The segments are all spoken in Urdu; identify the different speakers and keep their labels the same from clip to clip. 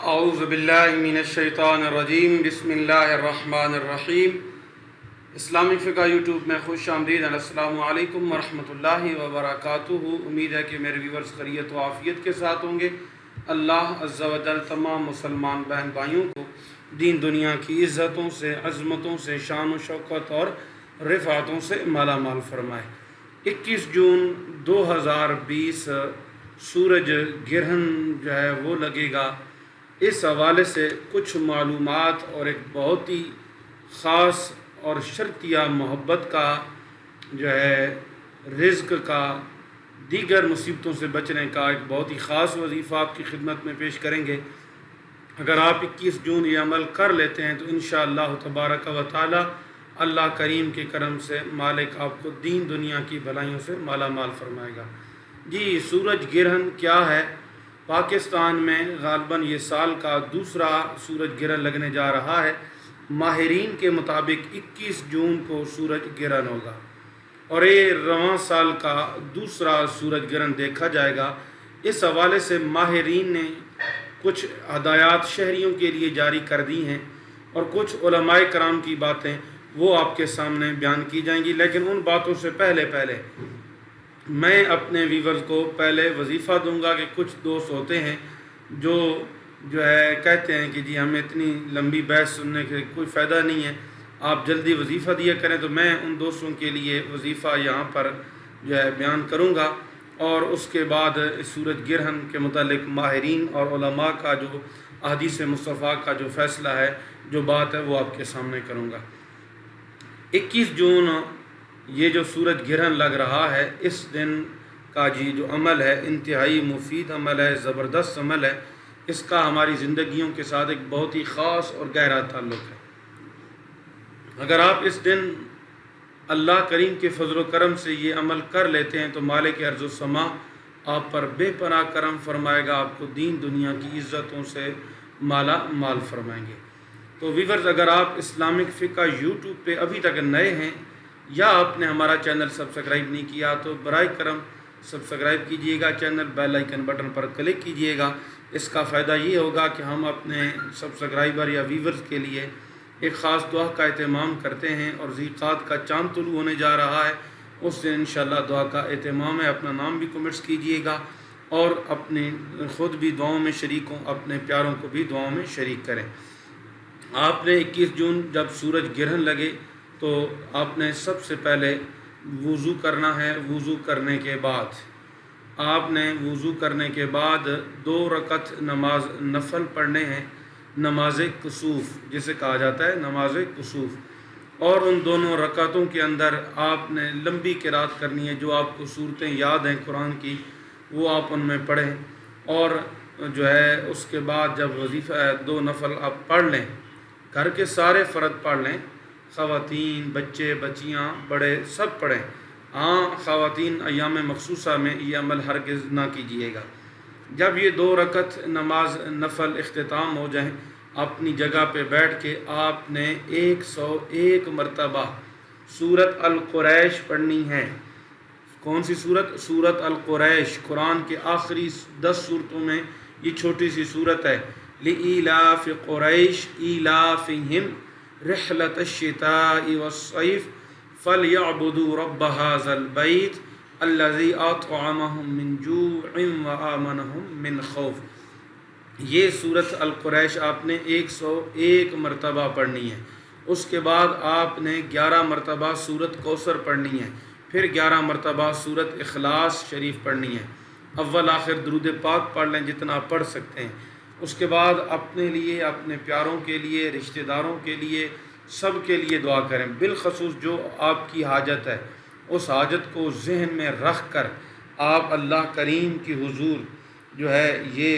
Speaker 1: اعوذ باللہ من الشیطان الرجیم بسم اللہ الرحمن الرحیم۔ اسلامک فقہ یوٹیوب میں خوش آمدید۔ السلام علیکم ورحمۃ اللہ وبرکاتہ۔ امید ہے کہ میرے ویورز خیریت و عافیت کے ساتھ ہوں گے۔ اللہ عز و جل تمام مسلمان بہن بھائیوں کو دین دنیا کی عزتوں سے، عظمتوں سے، شان و شوکت اور رفعتوں سے مالا مال فرمائے۔ 21 جون 2020 سورج گرہن جو ہے وہ لگے گا۔ اس حوالے سے کچھ معلومات اور ایک بہت ہی خاص اور شرطیہ محبت کا جو ہے رزق کا، دیگر مصیبتوں سے بچنے کا ایک بہت ہی خاص وظیفہ آپ کی خدمت میں پیش کریں گے۔ اگر آپ 21 جون یہ عمل کر لیتے ہیں تو انشاءاللہ تبارک و تعالی اللہ کریم کے کرم سے مالک آپ کو دین دنیا کی بھلائیوں سے مالا مال فرمائے گا۔ جی، سورج گرہن کیا ہے؟ پاکستان میں غالباً یہ سال کا دوسرا سورج گرہن لگنے جا رہا ہے۔ ماہرین کے مطابق 21 جون کو سورج گرہن ہوگا اور یہ رواں سال کا دوسرا سورج گرہن دیکھا جائے گا۔ اس حوالے سے ماہرین نے کچھ ہدایات شہریوں کے لیے جاری کر دی ہیں اور کچھ علماء کرام کی باتیں وہ آپ کے سامنے بیان کی جائیں گی، لیکن ان باتوں سے پہلے میں اپنے ویورز کو پہلے وظیفہ دوں گا کہ کچھ دوست ہوتے ہیں جو ہے کہتے ہیں کہ جی ہمیں اتنی لمبی بحث سننے کے کوئی فائدہ نہیں ہے، آپ جلدی وظیفہ دیا کریں۔ تو میں ان دوستوں کے لیے وظیفہ یہاں پر جو ہے بیان کروں گا اور اس کے بعد سورج گرہن کے متعلق ماہرین اور علماء کا جو احادیث مصطفیٰ کا جو فیصلہ ہے، جو بات ہے، وہ آپ کے سامنے کروں گا۔ 21 جون یہ جو سورج گرہن لگ رہا ہے، اس دن کا جو عمل ہے انتہائی مفید عمل ہے، زبردست عمل ہے۔ اس کا ہماری زندگیوں کے ساتھ ایک بہت ہی خاص اور گہرا تعلق ہے۔ اگر آپ اس دن اللہ کریم کے فضل و کرم سے یہ عمل کر لیتے ہیں تو مالک ارض و سما آپ پر بے پناہ کرم فرمائے گا، آپ کو دین دنیا کی عزتوں سے مالا مال فرمائیں گے۔ تو ویورز، اگر آپ اسلامک فقہ یوٹیوب پہ ابھی تک نئے ہیں یا آپ نے ہمارا چینل سبسکرائب نہیں کیا تو برائے کرم سبسکرائب کیجئے گا، چینل بیل آئیکن بٹن پر کلک کیجئے گا۔ اس کا فائدہ یہ ہوگا کہ ہم اپنے سبسکرائبر یا ویورز کے لیے ایک خاص دعا کا اہتمام کرتے ہیں، اور ذیقات کا چاند طلوع ہونے جا رہا ہے، اس دن انشاءاللہ دعا کا اہتمام ہے۔ اپنا نام بھی کمنٹس کیجئے گا اور اپنے خود بھی دعاؤں میں شریک ہوں، اپنے پیاروں کو بھی دعاؤں میں شریک کریں۔ آپ نے 21 جون جب سورج گرہن لگے تو آپ نے سب سے پہلے وضو کرنا ہے۔ وضو کرنے کے بعد آپ نے 2 رکعت نماز نفل پڑھنے ہیں، نماز کسوف جسے کہا جاتا ہے، نماز کسوف۔ اور ان دونوں رکعتوں کے اندر آپ نے لمبی قرات کرنی ہے، جو آپ کو صورتیں یاد ہیں قرآن کی وہ آپ ان میں پڑھیں، اور جو ہے اس کے بعد جب وظیفہ 2 نفل آپ پڑھ لیں، گھر کے سارے فرد پڑھ لیں، خواتین، بچے، بچیاں، بڑے سب پڑھیں۔ ہاں، خواتین ایام مخصوصہ میں یہ عمل ہرگز نہ کیجیے گا۔ جب یہ 2 رکعت نماز نفل اختتام ہو جائیں، اپنی جگہ پہ بیٹھ کے آپ نے 101 مرتبہ سورۃ القریش پڑھنی ہے۔ کون سی سورت؟ سورۃ القریش۔ قرآن کے آخری 10 سورتوں میں یہ چھوٹی سی سورت ہے۔ لِإِيلَافِ قُرَيْشٍ إِيلَافِهِمْ رِحْلَةَ الشِّتَاءِ وَالصَّيْفِ فَلْيَعْبُدُوا رَبَّ هَٰذَا الْبَيْتِ الَّذِي أَطْعَمَهُم مِّن جُوعٍ وَآمَنَهُم مِّن خَوْفٍ۔ یہ سورۃ القریش آپ نے 101 مرتبہ پڑھنی ہے۔ اس کے بعد آپ نے 11 مرتبہ سورۃ کوثر پڑھنی ہے، پھر 11 مرتبہ سورۃ اخلاص شریف پڑھنی ہے۔ اول آخر درود پاک پڑھ لیں جتنا پڑھ سکتے ہیں۔ اس کے بعد اپنے لیے، اپنے پیاروں کے لیے، رشتہ داروں کے لیے، سب کے لیے دعا کریں۔ بالخصوص جو آپ کی حاجت ہے، اس حاجت کو ذہن میں رکھ کر آپ اللہ کریم کی حضور جو ہے یہ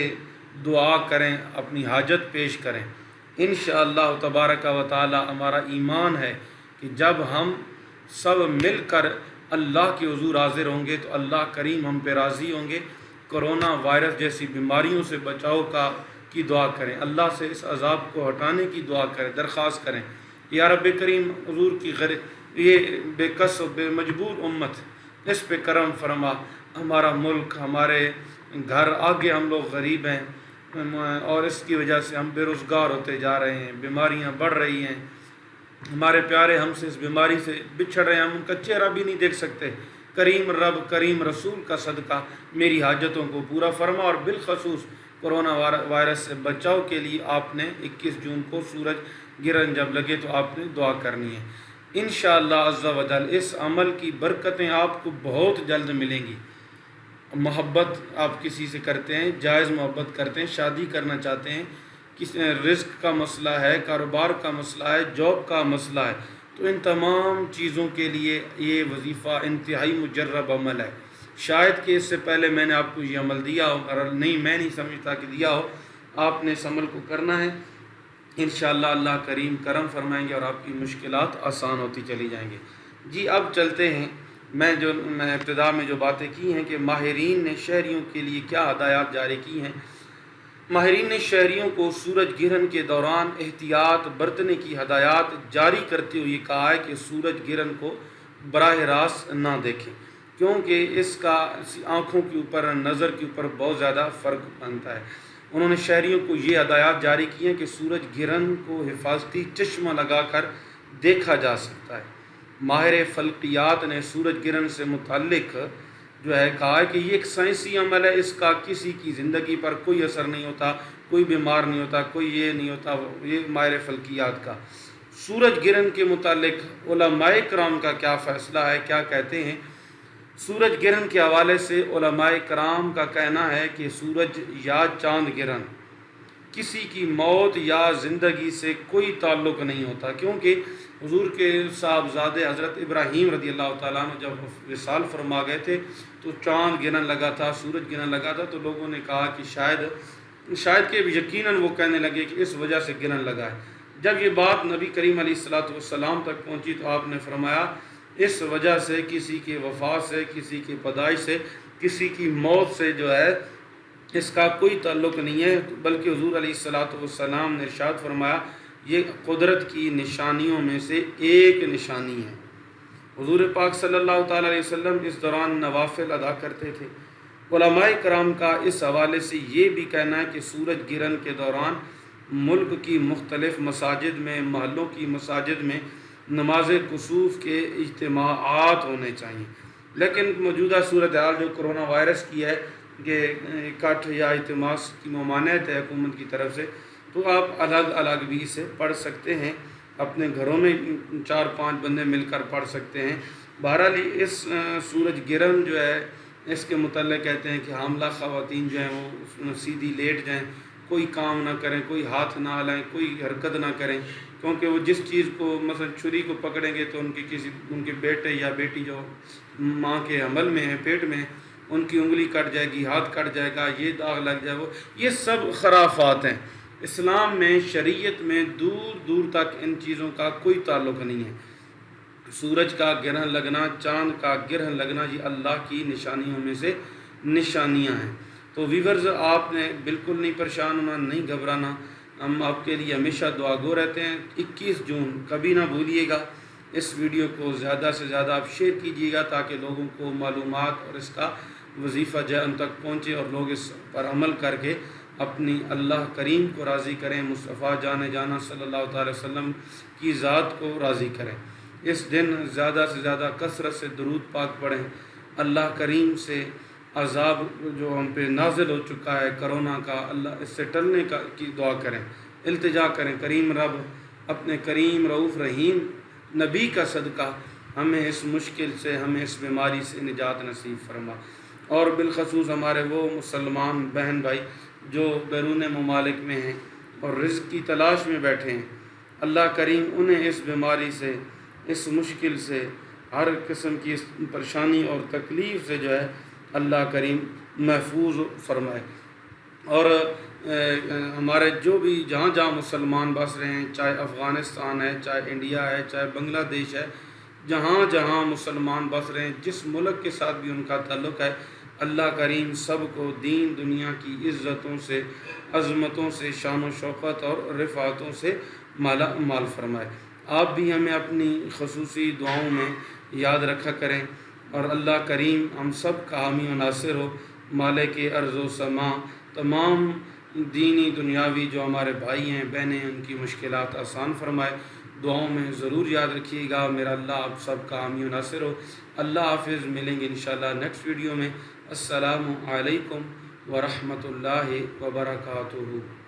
Speaker 1: دعا کریں، اپنی حاجت پیش کریں۔ انشاءاللہ تبارک و تعالی ہمارا ایمان ہے کہ جب ہم سب مل کر اللہ کے حضور حاضر ہوں گے تو اللہ کریم ہم پہ راضی ہوں گے۔ کرونا وائرس جیسی بیماریوں سے بچاؤ کی دعا کریں، اللہ سے اس عذاب کو ہٹانے کی دعا کریں، درخواست کریں۔ یا رب کریم، حضور کی یہ بے کس و بے مجبور امت، اس پہ کرم فرما۔ ہمارا ملک، ہمارے گھر، آگے ہم لوگ غریب ہیں، اور اس کی وجہ سے ہم بے روزگار ہوتے جا رہے ہیں، بیماریاں بڑھ رہی ہیں، ہمارے پیارے ہم سے اس بیماری سے بچھڑ رہے ہیں، ہم ان کا چہرہ بھی نہیں دیکھ سکتے۔ کریم رب کریم رسول کا صدقہ میری حاجتوں کو پورا فرما، اور بالخصوص کرونا وائرس سے بچاؤ کے لیے آپ نے 21 جون کو سورج گرہن جب لگے تو آپ نے دعا کرنی ہے۔ انشاءاللہ عز و جل اس عمل کی برکتیں آپ کو بہت جلد ملیں گی۔ محبت آپ کسی سے کرتے ہیں، جائز محبت کرتے ہیں، شادی کرنا چاہتے ہیں، رزق کا مسئلہ ہے، کاروبار کا مسئلہ ہے، جاب کا مسئلہ ہے، تو ان تمام چیزوں کے لیے یہ وظیفہ انتہائی مجرب عمل ہے۔ شاید کہ اس سے پہلے میں نے آپ کو یہ عمل دیا ہو، اور نہیں میں نہیں سمجھتا کہ دیا ہو، آپ نے اس عمل کو کرنا ہے۔ انشاءاللہ اللہ کریم کرم فرمائیں گے اور آپ کی مشکلات آسان ہوتی چلی جائیں گے۔ جی اب چلتے ہیں، میں ابتدا میں جو باتیں کی ہیں کہ ماہرین نے شہریوں کے لیے کیا ہدایات جاری کی ہیں۔ ماہرین نے شہریوں کو سورج گرہن کے دوران احتیاط برتنے کی ہدایات جاری کرتے ہوئے کہا ہے کہ سورج گرہن کو براہ راست نہ دیکھیں، کیونکہ اس کا آنکھوں کے اوپر، نظر کے اوپر بہت زیادہ فرق بنتا ہے۔ انہوں نے شہریوں کو یہ ہدایات جاری کی ہیں کہ سورج گرہن کو حفاظتی چشمہ لگا کر دیکھا جا سکتا ہے۔ ماہر فلکیات نے سورج گرہن سے متعلق جو ہے کہا ہے کہ یہ ایک سائنسی عمل ہے، اس کا کسی کی زندگی پر کوئی اثر نہیں ہوتا، کوئی بیمار نہیں ہوتا، کوئی یہ نہیں ہوتا، یہ ماہر فلکیات کا۔ سورج گرہن کے متعلق علماء کرام کا کیا فیصلہ ہے، کیا کہتے ہیں؟ سورج گرہن کے حوالے سے علماء کرام کا کہنا ہے کہ سورج یا چاند گرہن کسی کی موت یا زندگی سے کوئی تعلق نہیں ہوتا، کیونکہ حضور کے صاحبزادے حضرت ابراہیم رضی اللہ تعالیٰ عنہ جب وصال فرما گئے تھے تو چاند گرہن لگا تھا، سورج گرہن لگا تھا، تو لوگوں نے کہا کہ شاید کہ یقیناً وہ کہنے لگے کہ اس وجہ سے گرہن لگا ہے۔ جب یہ بات نبی کریم علیہ السلام تک پہنچی تو آپ نے فرمایا اس وجہ سے کسی کی وفات سے، کسی کی پیدائش سے، کسی کی موت سے جو ہے اس کا کوئی تعلق نہیں ہے، بلکہ حضور علیہ السلام نے ارشاد فرمایا یہ قدرت کی نشانیوں میں سے ایک نشانی ہے۔ حضور پاک صلی اللہ تعالیٰ علیہ وسلم اس دوران نوافل ادا کرتے تھے۔ علماء کرام کا اس حوالے سے یہ بھی کہنا ہے کہ سورج گرہن کے دوران ملک کی مختلف مساجد میں، محلوں کی مساجد میں نماز کسوف کے اجتماعات ہونے چاہیے، لیکن موجودہ صورتحال جو کرونا وائرس کی ہے کہ اکٹھ یا اجتماع کی ممانعت ہے حکومت کی طرف سے، تو آپ الگ الگ بھی اسے پڑھ سکتے ہیں، اپنے گھروں میں 4-5 بندے مل کر پڑھ سکتے ہیں۔ بہرحال اس سورج گرہن جو ہے اس کے متعلق کہتے ہیں کہ حاملہ خواتین جو ہیں وہ سیدھی لیٹ جائیں، کوئی کام نہ کریں، کوئی ہاتھ نہ ہلائیں، کوئی حرکت نہ کریں، کیونکہ وہ جس چیز کو مثلا چھری کو پکڑیں گے تو ان کے بیٹے یا بیٹی جو ماں کے حمل میں ہیں، پیٹ میں، ان کی انگلی کٹ جائے گی، ہاتھ کٹ جائے گا، یہ داغ لگ جائے، وہ یہ سب خرافات ہیں۔ اسلام میں، شریعت میں دور دور تک ان چیزوں کا کوئی تعلق نہیں ہے۔ سورج کا گرہن لگنا، چاند کا گرہن لگنا، یہ اللہ کی نشانیوں میں سے نشانیاں ہیں۔ تو ویورز آپ نے بالکل نہیں پریشان ہونا، نہیں گھبرانا، ہم آپ کے لیے ہمیشہ دعا گو رہتے ہیں۔ 21 جون کبھی نہ بھولیے گا، اس ویڈیو کو زیادہ سے زیادہ آپ شیئر کیجیے گا تاکہ لوگوں کو معلومات اور اس کا وظیفہ جو ان تک پہنچے اور لوگ اس پر عمل کر کے اپنی اللہ کریم کو راضی کریں، مصطفیٰ جانا صلی اللہ تعالی وسلم کی ذات کو راضی کریں۔ اس دن زیادہ سے زیادہ کثرت سے درود پاک پڑھیں، اللہ کریم سے عذاب جو ہم پہ نازل ہو چکا ہے کرونا کا، اللہ اس سے ٹلنے کی دعا کریں، التجا کریں۔ کریم رب اپنے کریم رؤوف رحیم نبی کا صدقہ ہمیں اس مشکل سے، ہمیں اس بیماری سے نجات نصیب فرما، اور بالخصوص ہمارے وہ مسلمان بہن بھائی جو بیرون ممالک میں ہیں اور رزق کی تلاش میں بیٹھے ہیں، اللہ کریم انہیں اس بیماری سے، اس مشکل سے، ہر قسم کی اس پریشانی اور تکلیف سے جو ہے اللہ کریم محفوظ فرمائے۔ اور ہمارے جو بھی جہاں مسلمان بس رہے ہیں، چاہے افغانستان ہے، چاہے انڈیا ہے، چاہے بنگلہ دیش ہے، جہاں مسلمان بس رہے ہیں، جس ملک کے ساتھ بھی ان کا تعلق ہے، اللہ کریم سب کو دین دنیا کی عزتوں سے، عظمتوں سے، شان و شوکت اور رفعتوں سے مالا مال فرمائے۔ آپ بھی ہمیں اپنی خصوصی دعاؤں میں یاد رکھا کریں، اور اللہ کریم ہم سب کا حامی و ناصر ہو۔ مالک ارض و سما تمام دینی دنیاوی جو ہمارے بھائی ہیں بہنیں ان کی مشکلات آسان فرمائے۔ دعاؤں میں ضرور یاد رکھیے گا۔ میرا اللہ آپ سب کا حامی و ناصر ہو۔ اللہ حافظ، ملیں گے انشاءاللہ نیکسٹ ویڈیو میں۔ السلام علیکم ورحمۃ اللہ وبرکاتہ۔